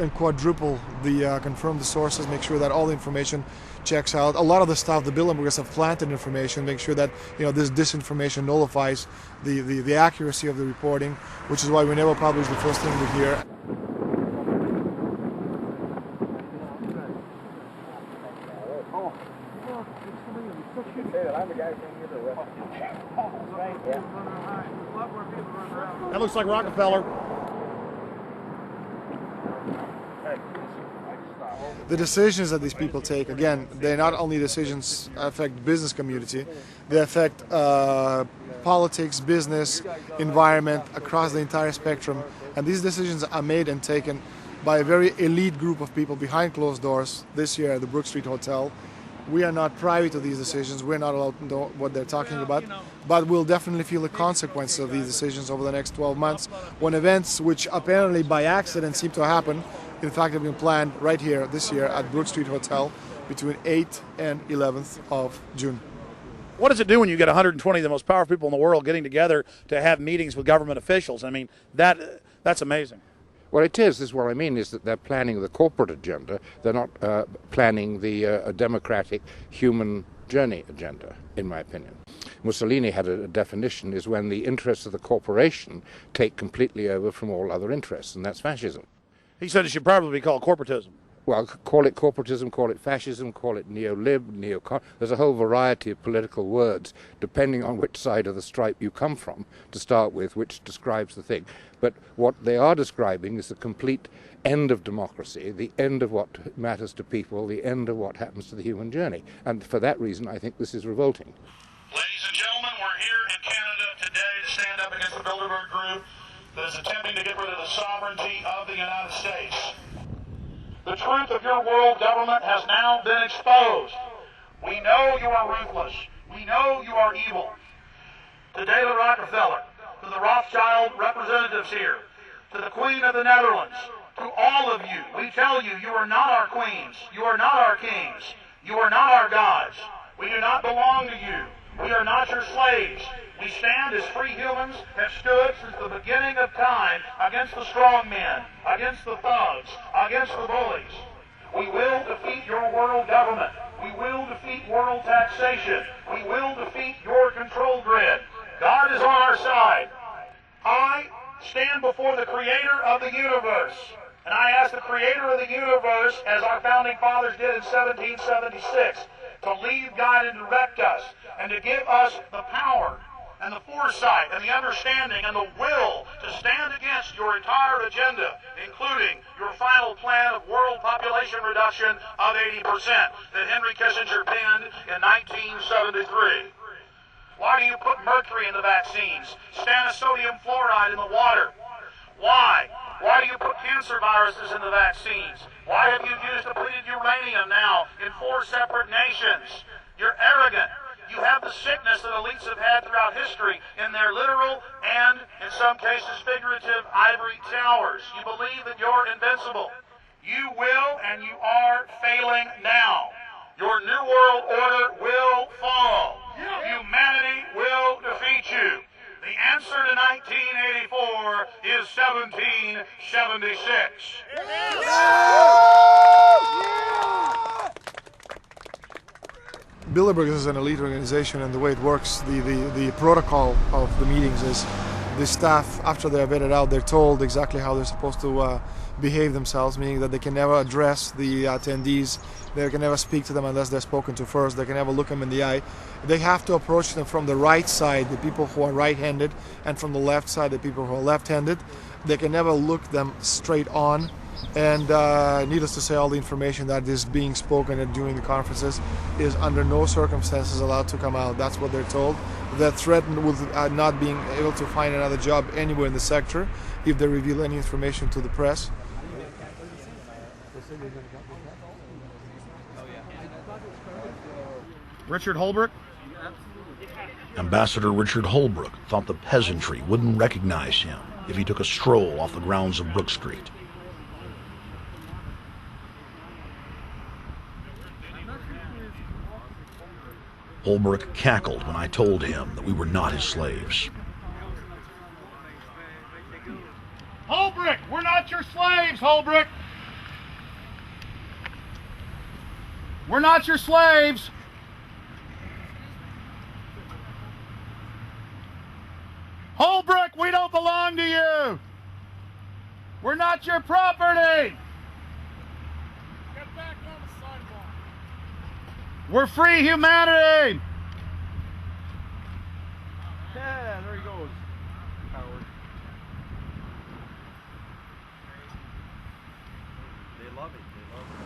and quadruple the confirm the sources, make sure that all the information checks out. A lot of the stuff the Bilderbergers have planted information, make sure that this disinformation nullifies the accuracy of the reporting, which is why we never publish the first thing we hear. That looks like Rockefeller. The decisions that these people take, again, they're not only decisions affect business community, they affect politics, business, environment, across the entire spectrum. And these decisions are made and taken by a very elite group of people behind closed doors this year at the Brook Street Hotel. We are not privy to these decisions. We're not allowed to know what they're talking about. But we'll definitely feel the consequences of these decisions over the next 12 months when events which apparently by accident seem to happen, in fact, have been planned right here this year at Brook Street Hotel between 8th and 11th of June. What does it do when you get 120 of the most powerful people in the world getting together to have meetings with government officials? I mean, that's amazing. Well, it is. This is what I mean, is that they're planning the corporate agenda. They're not planning the democratic human journey agenda, in my opinion. Mussolini had a definition, is when the interests of the corporation take completely over from all other interests, and that's fascism. He said it should probably be called corporatism. Well, call it corporatism, call it fascism, call it neo-lib, there's a whole variety of political words, depending on which side of the stripe you come from, to start with, which describes the thing. But what they are describing is the complete end of democracy, the end of what matters to people, the end of what happens to the human journey. And for that reason, I think this is revolting. Ladies and gentlemen, we're here in Canada today to stand up against the Bilderberg Group that is attempting to get rid of the sovereignty of the United States. The truth of your world government has now been exposed. We know you are ruthless. We know you are evil. To David Rockefeller, to the Rothschild representatives here, to the Queen of the Netherlands, to all of you, we tell you, you are not our queens. You are not our kings. You are not our gods. We do not belong to you. We are not your slaves. We stand as free humans, have stood since the beginning of time against the strong men, against the thugs, against the bullies. We will defeat your world government. We will defeat world taxation. We will defeat your control grid. God is on our side. I stand before the creator of the universe, and I ask the creator of the universe, as our founding fathers did in 1776, to lead, guide, and direct us, and to give us the power and the foresight and the understanding and the will to stand against your entire agenda, including your final plan of world population reduction of 80% that Henry Kissinger penned in 1973. Why do you put mercury in the vaccines, sodium fluoride in the water? Why? Why do you put cancer viruses in the vaccines? Why have you used depleted uranium now in 4 separate nations? You're arrogant. You have the sickness that elites have had throughout history in their literal and, in some cases, figurative ivory towers. You believe that you're invincible. You will and you are failing now. Your New World Order will fall. Humanity will defeat you. The answer to 1984 is 1776. Bilderberg is an elite organization, and the way it works, the protocol of the meetings is the staff, after they're vetted out, they're told exactly how they're supposed to behave themselves, meaning that they can never address the attendees, they can never speak to them unless they're spoken to first, they can never look them in the eye. They have to approach them from the right side, the people who are right-handed, and from the left side, the people who are left-handed. They can never look them straight on. And needless to say, all the information that is being spoken during the conferences is under no circumstances allowed to come out. That's what they're told. They're threatened with not being able to find another job anywhere in the sector if they reveal any information to the press. Richard Holbrooke? Ambassador Richard Holbrooke thought the peasantry wouldn't recognize him if he took a stroll off the grounds of Brook Street. Holbrooke cackled when I told him that we were not his slaves. Holbrooke, we're not your slaves, Holbrooke. We're not your slaves. Holbrook, we don't belong to you. We're not your property. Get back on the sidewalk. We're free humanity. Yeah, there he goes. Howard. They love it. They love it.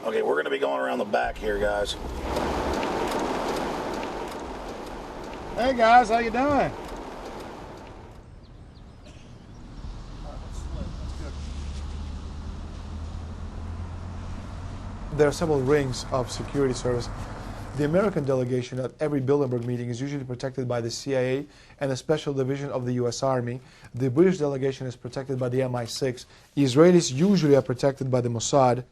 Okay, we're going to be going around the back here, guys. Hey guys, how you doing? There are several rings of security service. The American delegation at every Bilderberg meeting is usually protected by the CIA and a special division of the US Army. The British delegation is protected by the MI6. Israelis usually are protected by the Mossad.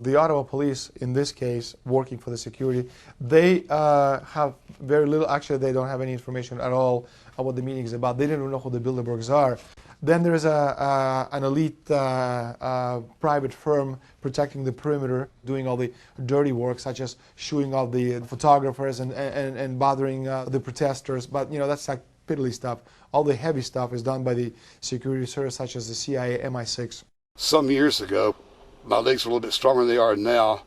The Ottawa police, in this case, working for the security, they have very little, actually they don't have any information at all on what the meeting is about. They didn't know who the Bilderbergs are. Then there's an elite private firm protecting the perimeter, doing all the dirty work, such as shooing off the photographers and bothering the protesters. But, you know, that's like piddly stuff. All the heavy stuff is done by the security service, such as the CIA, MI6. Some years ago, my legs were a little bit stronger than they are now,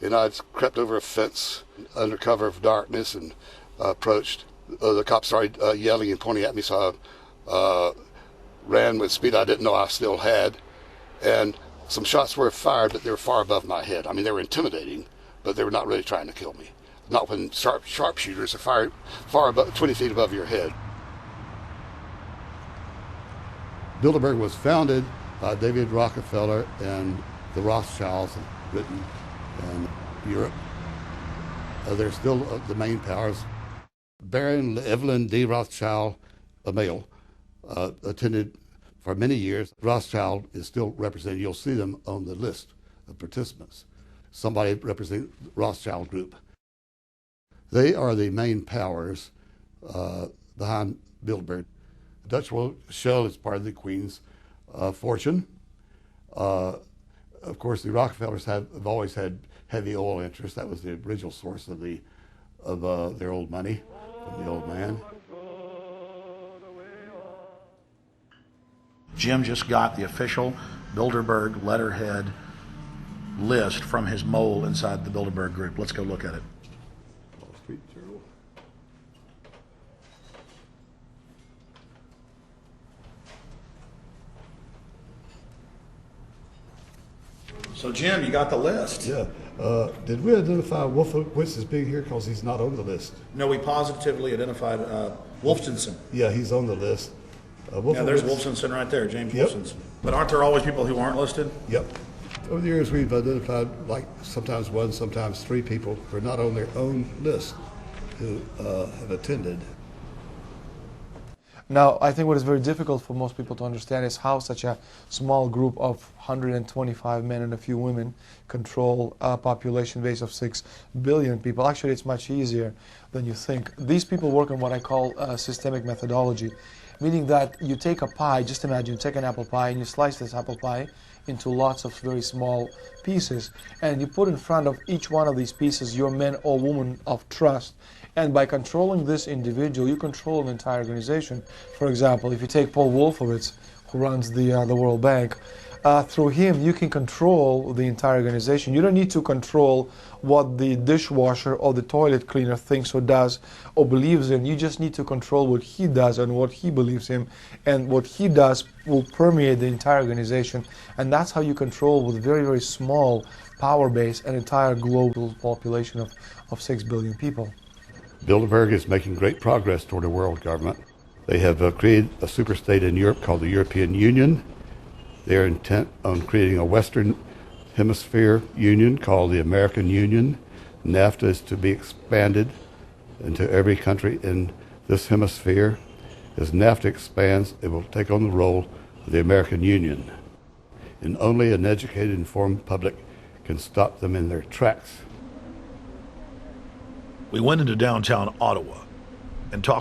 and I'd crept over a fence under cover of darkness and approached. The cops started yelling and pointing at me, so I ran with speed I didn't know I still had, and some shots were fired, but they were far above my head. I mean, they were intimidating, but they were not really trying to kill me. Not when sharpshooters are fired far above, 20 feet above your head. Bilderberg was founded by David Rockefeller and the Rothschilds in Britain and Europe. They're still the main powers. Baron Evelyn D. Rothschild, a male, attended for many years. Rothschild is still represented. You'll see them on the list of participants. Somebody representing the Rothschild group. They are the main powers behind Bilderberg. The Dutch Royal Shell is part of the Queen's fortune. Of course, the Rockefellers have always had heavy oil interests. That was the original source of their old money from the old man. Jim just got the official Bilderberg letterhead list from his mole inside the Bilderberg group. Let's go look at it. Wall Street Journal. So, Jim, you got the list. Yeah. Did we identify Wolfowitz as being here because he's not on the list? No, we positively identified Wolfenson. Yeah, he's on the list. Yeah, there's Wolfenson right there, James Yep. Wolfenson. But aren't there always people who aren't listed? Yep. Over the years, we've identified like sometimes one, sometimes three people who are not on their own list who have attended. Now, I think what is very difficult for most people to understand is how such a small group of 125 men and a few women control a population base of 6 billion people. Actually, it's much easier than you think. These people work on what I call systemic methodology, meaning that you take a pie, just imagine you take an apple pie and you slice this apple pie into lots of very small pieces, and you put in front of each one of these pieces your men or women of trust. And by controlling this individual, you control an entire organization. For example, if you take Paul Wolfowitz, who runs the World Bank, through him you can control the entire organization. You don't need to control what the dishwasher or the toilet cleaner thinks or does or believes in. You just need to control what he does and what he believes in. And what he does will permeate the entire organization. And that's how you control, with very, very small power base, an entire global population of 6 billion people. Bilderberg is making great progress toward a world government. They have created a superstate in Europe called the European Union. They are intent on creating a Western Hemisphere Union called the American Union. NAFTA is to be expanded into every country in this hemisphere. As NAFTA expands, it will take on the role of the American Union. And only an educated, informed public can stop them in their tracks. We went into downtown Ottawa and talked